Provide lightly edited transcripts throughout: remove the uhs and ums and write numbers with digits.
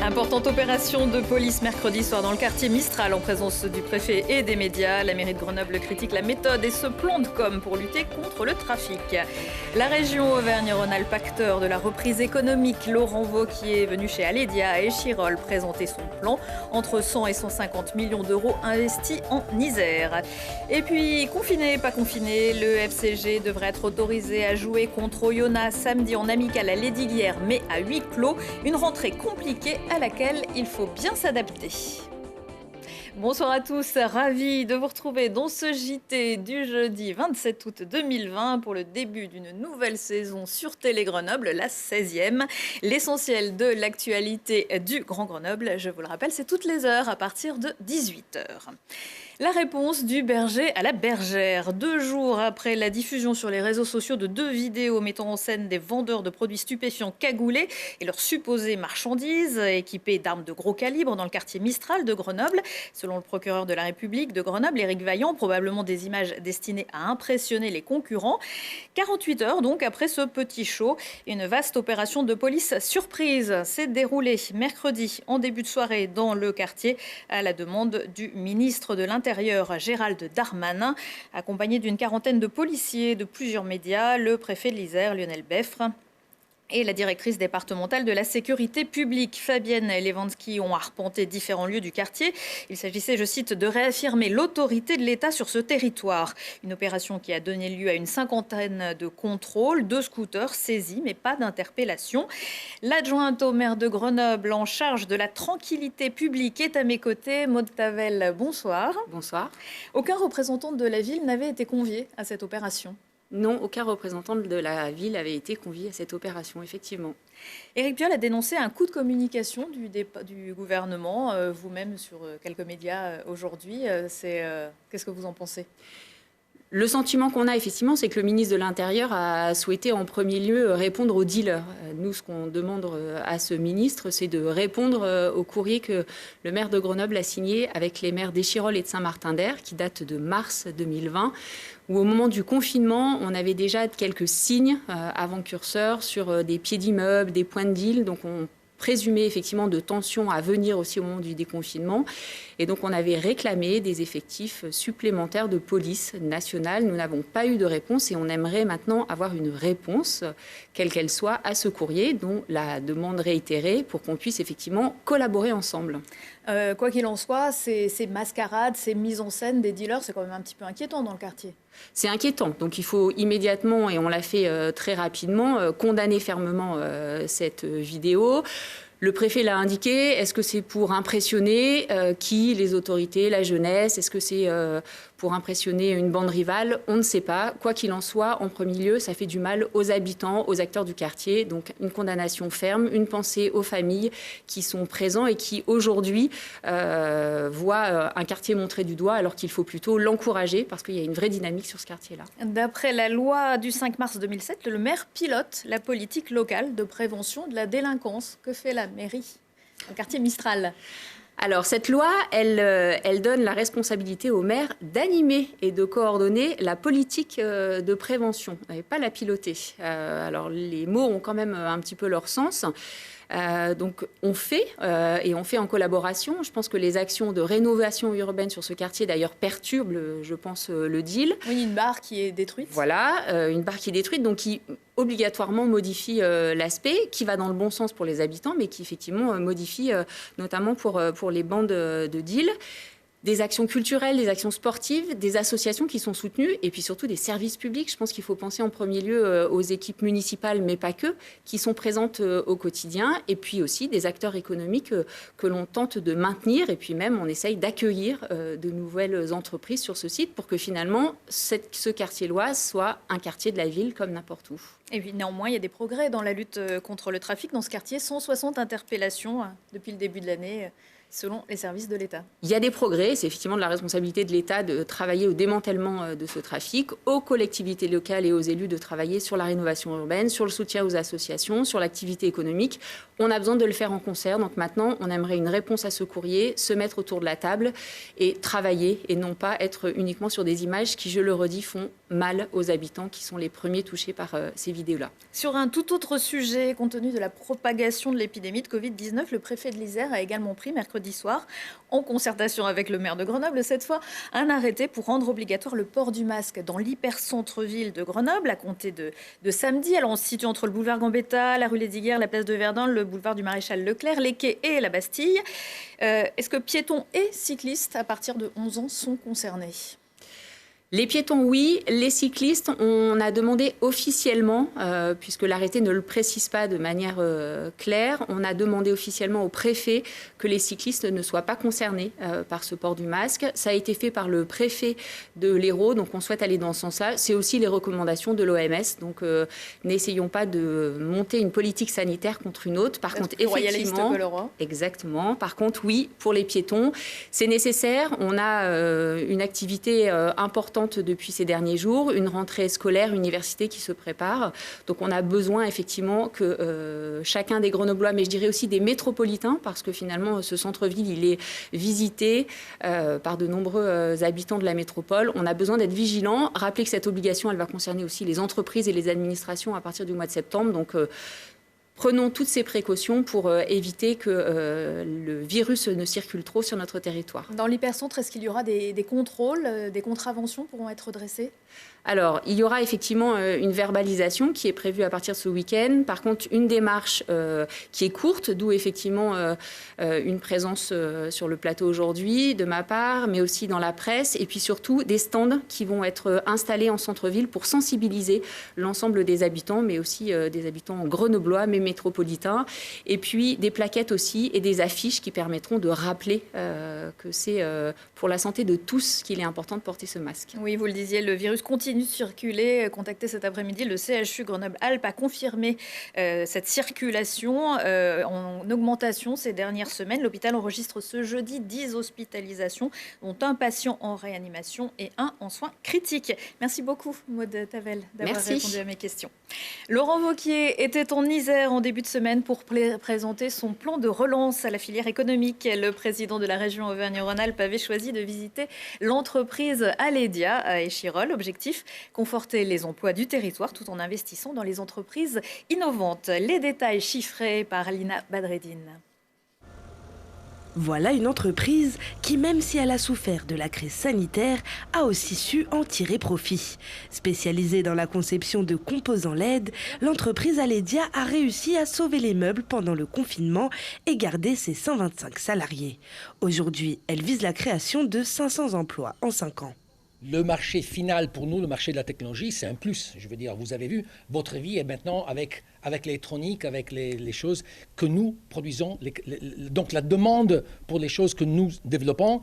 Importante opération de police mercredi soir dans le quartier Mistral en présence du préfet et des médias. La mairie de Grenoble critique la méthode et se plante comme pour lutter contre le trafic. La région Auvergne-Rhône-Alpes, acteur de la reprise économique, Laurent Wauquiez est venu chez Aledia et Chirol présenter son plan. Entre 100 et 150 millions d'euros investis en Isère. Et puis, confiné, pas confiné, le FCG devrait être autorisé à jouer contre Oyonnax samedi en amical à Lesdiguières, mais à huis clos. Une rentrée compliquée à laquelle il faut bien s'adapter. Bonsoir à tous, ravi de vous retrouver dans ce JT du jeudi 27 août 2020 pour le début d'une nouvelle saison sur Télé Grenoble, la 16e. L'essentiel de l'actualité du Grand Grenoble, je vous le rappelle, c'est toutes les heures à partir de 18h. La réponse du berger à la bergère. 2 jours après la diffusion sur les réseaux sociaux de 2 vidéos mettant en scène des vendeurs de produits stupéfiants cagoulés et leurs supposées marchandises équipées d'armes de gros calibre dans le quartier Mistral de Grenoble. Selon le procureur de la République de Grenoble, Éric Vaillant, probablement des images destinées à impressionner les concurrents. 48 heures donc après ce petit show, une vaste opération de police surprise s'est déroulée mercredi en début de soirée dans le quartier à la demande du ministre de l'Intérieur. Gérald Darmanin, accompagné d'une quarantaine de policiers de plusieurs médias, le préfet de l'Isère, Lionel Beffre, et la directrice départementale de la sécurité publique, Fabienne Levansky, ont arpenté différents lieux du quartier. Il s'agissait, je cite, de réaffirmer l'autorité de l'État sur ce territoire. Une opération qui a donné lieu à une 50aine de contrôles, 2 scooters saisis, mais pas d'interpellation. L'adjointe au maire de Grenoble en charge de la tranquillité publique est à mes côtés. Maude Tavel, bonsoir. Bonsoir. Aucun représentant de la ville n'avait été convié à cette opération. Non, aucun représentant de la ville avait été convié à cette opération, effectivement. Éric Piolle a dénoncé un coup de communication du gouvernement, vous-même sur quelques médias aujourd'hui. Qu'est-ce que vous en pensez ? Le sentiment qu'on a, effectivement, c'est que le ministre de l'Intérieur a souhaité en premier lieu répondre aux dealers. Nous, ce qu'on demande à ce ministre, c'est de répondre au courrier que le maire de Grenoble a signé avec les maires d'Échirolles et de Saint-Martin-d'Air, qui date de mars 2020, où au moment du confinement, on avait déjà quelques signes avant-curseurs sur des pieds d'immeubles, des points de deal. Donc on présumé effectivement de tensions à venir aussi au moment du déconfinement. Et donc on avait réclamé des effectifs supplémentaires de police nationale. Nous n'avons pas eu de réponse et on aimerait maintenant avoir une réponse, quelle qu'elle soit, à ce courrier, dont la demande réitérée pour qu'on puisse effectivement collaborer ensemble. Quoi qu'il en soit, ces mascarades, ces mises en scène des dealers, c'est quand même un petit peu inquiétant dans le quartier. C'est inquiétant. Donc il faut immédiatement, et on l'a fait très rapidement, condamner fermement cette vidéo. Le préfet l'a indiqué. Est-ce que c'est pour impressionner qui? Les autorités, la jeunesse? Est-ce que c'est pour impressionner une bande rivale? On ne sait pas. Quoi qu'il en soit, en premier lieu, ça fait du mal aux habitants, aux acteurs du quartier. Donc une condamnation ferme, une pensée aux familles qui sont présents et qui aujourd'hui voient un quartier montré du doigt alors qu'il faut plutôt l'encourager parce qu'il y a une vraie dynamique sur ce quartier-là. D'après la loi du 5 mars 2007, le maire pilote la politique locale de prévention de la délinquance. Que fait la mairie au quartier Mistral? Alors, cette loi, elle donne la responsabilité au maire d'animer et de coordonner la politique de prévention, et pas la piloter. Alors, les mots ont quand même un petit peu leur sens. Donc on fait, et on fait en collaboration. Je pense que les actions de rénovation urbaine sur ce quartier, d'ailleurs, perturbent, je pense, le deal. Oui, une barre qui est détruite. Voilà, une barre qui est détruite, donc qui obligatoirement modifie l'aspect, qui va dans le bon sens pour les habitants, mais qui effectivement modifie notamment pour les bandes de deal. Des actions culturelles, des actions sportives, des associations qui sont soutenues et puis surtout des services publics. Je pense qu'il faut penser en premier lieu aux équipes municipales, mais pas que, qui sont présentes au quotidien et puis aussi des acteurs économiques que l'on tente de maintenir et puis même on essaye d'accueillir de nouvelles entreprises sur ce site pour que finalement ce quartier-loise soit un quartier de la ville comme n'importe où. Et puis néanmoins, il y a des progrès dans la lutte contre le trafic dans ce quartier. 160 interpellations depuis le début de l'année. selon les services de l'État. Il y a des progrès, c'est effectivement de la responsabilité de l'État de travailler au démantèlement de ce trafic, aux collectivités locales et aux élus de travailler sur la rénovation urbaine, sur le soutien aux associations, sur l'activité économique. On a besoin de le faire en concert, donc maintenant on aimerait une réponse à ce courrier, se mettre autour de la table et travailler et non pas être uniquement sur des images qui, je le redis, font mal aux habitants qui sont les premiers touchés par ces vidéos-là. Sur un tout autre sujet, compte tenu de la propagation de l'épidémie de Covid-19, le préfet de l'Isère a également pris mercredi soir, en concertation avec le maire de Grenoble, cette fois, un arrêté pour rendre obligatoire le port du masque dans l'hypercentre-ville de Grenoble à compter de samedi. Alors on se situe entre le boulevard Gambetta, la rue Lesdiguières, la place de Verdun, le boulevard du Maréchal Leclerc, les quais et la Bastille. Est-ce que piétons et cyclistes à partir de 11 ans sont concernés ? Les piétons, oui. Les cyclistes, on a demandé officiellement, puisque l'arrêté ne le précise pas de manière claire, on a demandé officiellement au préfet que les cyclistes ne soient pas concernés par ce port du masque. Ça a été fait par le préfet de l'Hérault, donc on souhaite aller dans ce sens-là. C'est aussi les recommandations de l'OMS, donc n'essayons pas de monter une politique sanitaire contre une autre. Par contre, effectivement, que le roi. Exactement. Par contre, oui, pour les piétons, c'est nécessaire. On a une activité importante depuis ces derniers jours, une rentrée scolaire, université qui se prépare. Donc on a besoin effectivement que chacun des Grenoblois, mais je dirais aussi des métropolitains, parce que finalement ce centre-ville, il est visité par de nombreux habitants de la métropole. On a besoin d'être vigilants. Rappelez que cette obligation, elle va concerner aussi les entreprises et les administrations à partir du mois de septembre. Donc prenons toutes ces précautions pour éviter que le virus ne circule trop sur notre territoire. Dans l'hypercentre, est-ce qu'il y aura des contrôles, des contraventions pourront être dressées ? Alors, il y aura effectivement une verbalisation qui est prévue à partir de ce week-end. Par contre, une démarche qui est courte, d'où effectivement une présence sur le plateau aujourd'hui de ma part, mais aussi dans la presse. Et puis surtout, des stands qui vont être installés en centre-ville pour sensibiliser l'ensemble des habitants, mais aussi des habitants grenoblois, mais métropolitains. Et puis des plaquettes aussi et des affiches qui permettront de rappeler que c'est pour la santé de tous qu'il est important de porter ce masque. Oui, vous le disiez, le virus continue de circuler. Contacté cet après-midi, le CHU Grenoble-Alpes a confirmé cette circulation en augmentation ces dernières semaines. L'hôpital enregistre ce jeudi 10 hospitalisations, dont un patient en réanimation et un en soins critiques. Merci beaucoup, Maud Tavel, d'avoir répondu à mes questions. Laurent Wauquiez était en Isère en début de semaine pour présenter son plan de relance à la filière économique. Le président de la région Auvergne-Rhône-Alpes avait choisi de visiter l'entreprise Aledia à Échirolles. Objectif, conforter les emplois du territoire tout en investissant dans les entreprises innovantes. Les détails chiffrés par Lina Badreddine. Voilà une entreprise qui, même si elle a souffert de la crise sanitaire, a aussi su en tirer profit. Spécialisée dans la conception de composants LED, l'entreprise Aledia a réussi à sauver les meubles pendant le confinement et garder ses 125 salariés. Aujourd'hui, elle vise la création de 500 emplois en 5 ans. Le marché final pour nous, le marché de la technologie, c'est un plus. Je veux dire, vous avez vu, votre vie est maintenant avec l'électronique, avec les choses que nous produisons. Donc la demande pour les choses que nous développons,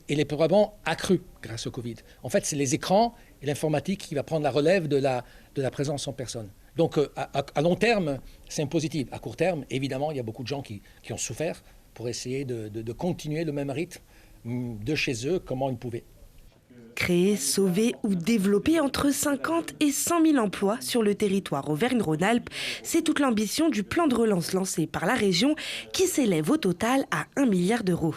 elle est probablement accrue grâce au Covid. En fait, c'est les écrans et l'informatique qui va prendre la relève de la présence en personne. Donc à long terme, c'est un positif. À court terme, évidemment, il y a beaucoup de gens qui ont souffert pour essayer de continuer le même rythme de chez eux, comment ils pouvaient. Créer, sauver ou développer entre 50 et 100 000 emplois sur le territoire Auvergne-Rhône-Alpes, c'est toute l'ambition du plan de relance lancé par la région qui s'élève au total à 1 milliard d'euros.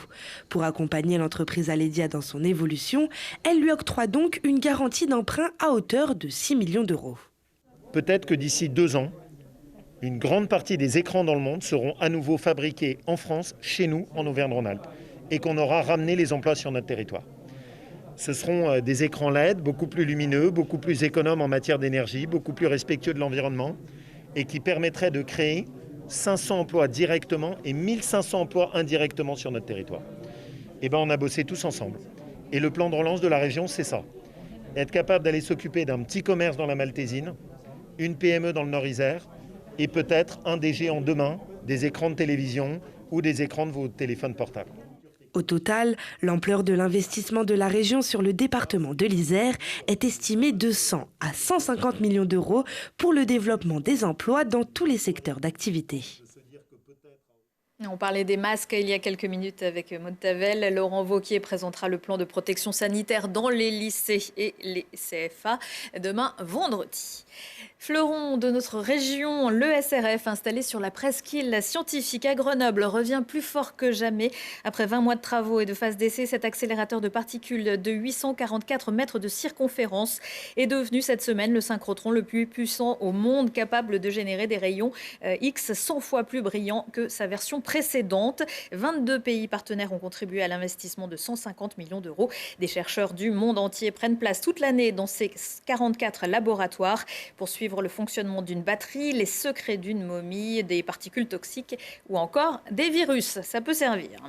Pour accompagner l'entreprise Aledia dans son évolution, elle lui octroie donc une garantie d'emprunt à hauteur de 6 millions d'euros. Peut-être que d'ici 2 ans, une grande partie des écrans dans le monde seront à nouveau fabriqués en France, chez nous, en Auvergne-Rhône-Alpes, et qu'on aura ramené les emplois sur notre territoire. Ce seront des écrans LED beaucoup plus lumineux, beaucoup plus économes en matière d'énergie, beaucoup plus respectueux de l'environnement et qui permettraient de créer 500 emplois directement et 1500 emplois indirectement sur notre territoire. Et on a bossé tous ensemble. Et le plan de relance de la région, c'est ça. Être capable d'aller s'occuper d'un petit commerce dans la Maltaisine, une PME dans le Nord-Isère et peut-être un des géants demain, des écrans de télévision ou des écrans de vos téléphones portables. Au total, l'ampleur de l'investissement de la région sur le département de l'Isère est estimée de 100 à 150 millions d'euros pour le développement des emplois dans tous les secteurs d'activité. On parlait des masques il y a quelques minutes avec Maud Tavel. Laurent Wauquiez présentera le plan de protection sanitaire dans les lycées et les CFA demain vendredi. Fleuron de notre région, l'ESRF installé sur la presqu'île scientifique à Grenoble revient plus fort que jamais. Après 20 mois de travaux et de phase d'essai, cet accélérateur de particules de 844 mètres de circonférence est devenu cette semaine le synchrotron le plus puissant au monde, capable de générer des rayons X 100 fois plus brillants que sa version précédente. 22 pays partenaires ont contribué à l'investissement de 150 millions d'euros. Des chercheurs du monde entier prennent place toute l'année dans ces 44 laboratoires pour suivre le fonctionnement d'une batterie, les secrets d'une momie, des particules toxiques ou encore des virus. Ça peut servir.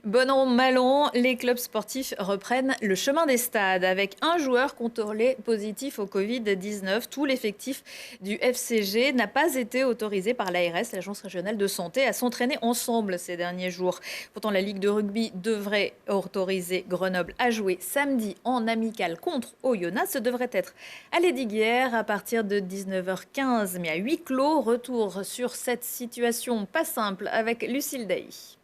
Bon an, mal an, les clubs sportifs reprennent le chemin des stades avec un joueur contrôlé positif au Covid-19. Tout l'effectif du FCG n'a pas été autorisé par l'ARS, l'Agence régionale de santé, à s'entraîner ensemble ces derniers jours. Pourtant, la Ligue de rugby devrait autoriser Grenoble à jouer samedi en amical contre Oyonnax. Ce devrait être à Lesdiguières à partir de 19h15. Mais à huis clos, retour sur cette situation pas simple avec Lucille Dailly.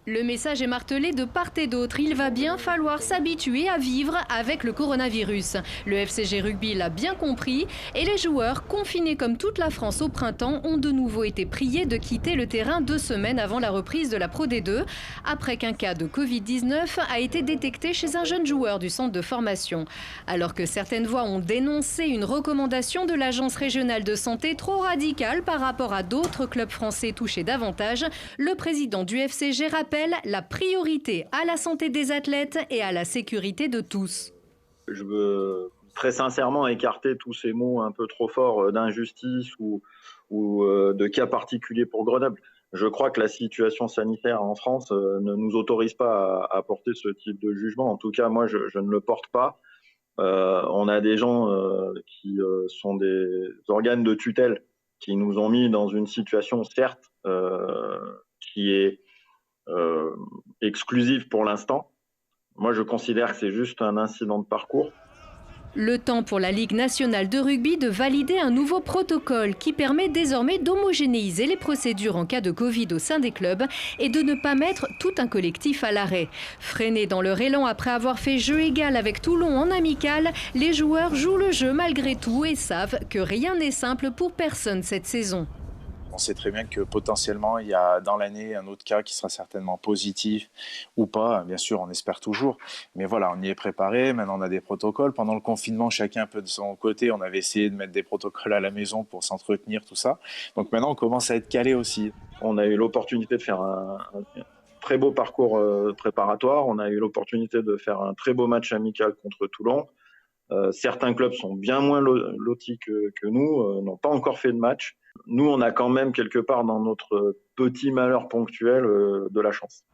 Le message est martelé de part et d'autre. Il va bien falloir s'habituer à vivre avec le coronavirus. Le FCG Rugby l'a bien compris et les joueurs, confinés comme toute la France au printemps, ont de nouveau été priés de quitter le terrain 2 semaines avant la reprise de la Pro D2, après qu'un cas de Covid-19 a été détecté chez un jeune joueur du centre de formation. Alors que certaines voix ont dénoncé une recommandation de l'Agence régionale de santé trop radicale par rapport à d'autres clubs français touchés davantage, le président du FCG rappelle la priorité à la santé des athlètes et à la sécurité de tous. Je veux très sincèrement écarter tous ces mots un peu trop forts d'injustice ou de cas particuliers pour Grenoble. Je crois que la situation sanitaire en France ne nous autorise pas à porter ce type de jugement. En tout cas, moi, je ne le porte pas. On a des gens qui sont des organes de tutelle qui nous ont mis dans une situation, certes, qui est exclusive pour l'instant. Moi, je considère que c'est juste un incident de parcours. Le temps pour la Ligue nationale de rugby de valider un nouveau protocole qui permet désormais d'homogénéiser les procédures en cas de Covid au sein des clubs et de ne pas mettre tout un collectif à l'arrêt. Freinés dans leur élan après avoir fait jeu égal avec Toulon en amical, les joueurs jouent le jeu malgré tout et savent que rien n'est simple pour personne cette saison. On sait très bien que potentiellement, il y a dans l'année un autre cas qui sera certainement positif ou pas. Bien sûr, on espère toujours. Mais voilà, on y est préparé. Maintenant, on a des protocoles. Pendant le confinement, chacun un peu de son côté. On avait essayé de mettre des protocoles à la maison pour s'entretenir, tout ça. Donc maintenant, on commence à être calé aussi. On a eu l'opportunité de faire un très beau parcours préparatoire. On a eu l'opportunité de faire un très beau match amical contre Toulon. Certains clubs sont bien moins lotis que nous, n'ont pas encore fait de match. Nous, on a quand même quelque part dans notre petit malheur ponctuel de la chance.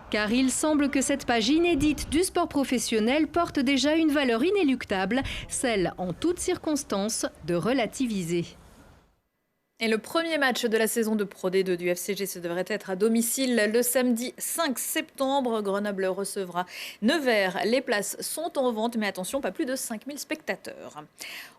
Car il semble que cette page inédite du sport professionnel porte déjà une valeur inéluctable, celle en toutes circonstances de relativiser. Et le premier match de la saison de Pro D2 du FCG, ce devrait être à domicile le samedi 5 septembre. Grenoble recevra Nevers. Les places sont en vente, mais attention, pas plus de 5000 spectateurs.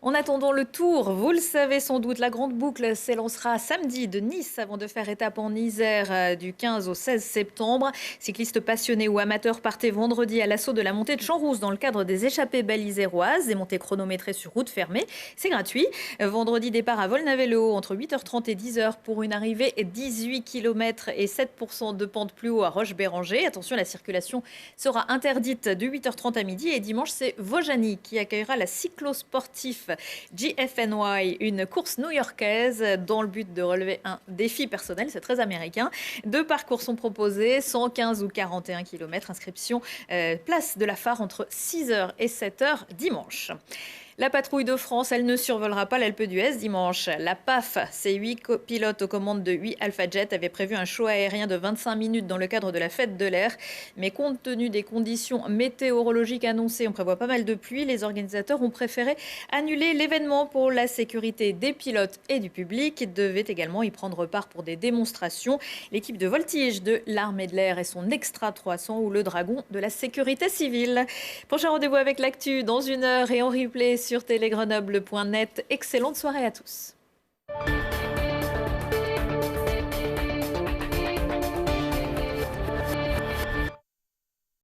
En attendant le Tour, vous le savez sans doute, la grande boucle s'élancera samedi de Nice avant de faire étape en Isère du 15 au 16 septembre. Cyclistes passionnés ou amateurs, partez vendredi à l'assaut de la montée de Champs-Rousse dans le cadre des échappées belles iséroises. Des montées chronométrées sur route fermée, c'est gratuit. Vendredi, départ à Volnavez-le-Haut entre 8h30 et 10h pour une arrivée 18 km et 7% de pente plus haut à Roche-Béranger. Attention, la circulation sera interdite de 8h30 à midi. Et dimanche, c'est Vaujany qui accueillera la cyclosportif GFNY, une course new-yorkaise dans le but de relever un défi personnel. C'est très américain. 2 parcours sont proposés, 115 ou 41 km. Inscription place de la Phare entre 6h et 7h dimanche. La patrouille de France, elle ne survolera pas l'Alpe d'Huez dimanche. La PAF, ses 8 pilotes aux commandes de 8 Alpha Jet avaient prévu un show aérien de 25 minutes dans le cadre de la fête de l'air. Mais compte tenu des conditions météorologiques annoncées, on prévoit pas mal de pluie. Les organisateurs ont préféré annuler l'événement pour la sécurité des pilotes et du public. Ils devaient également y prendre part pour des démonstrations. L'équipe de voltige de l'armée de l'air et son Extra 300 ou le Dragon de la sécurité civile. Prochain rendez-vous avec l'actu dans 1 heure et en replay sur télégrenoble.net. Excellente soirée à tous.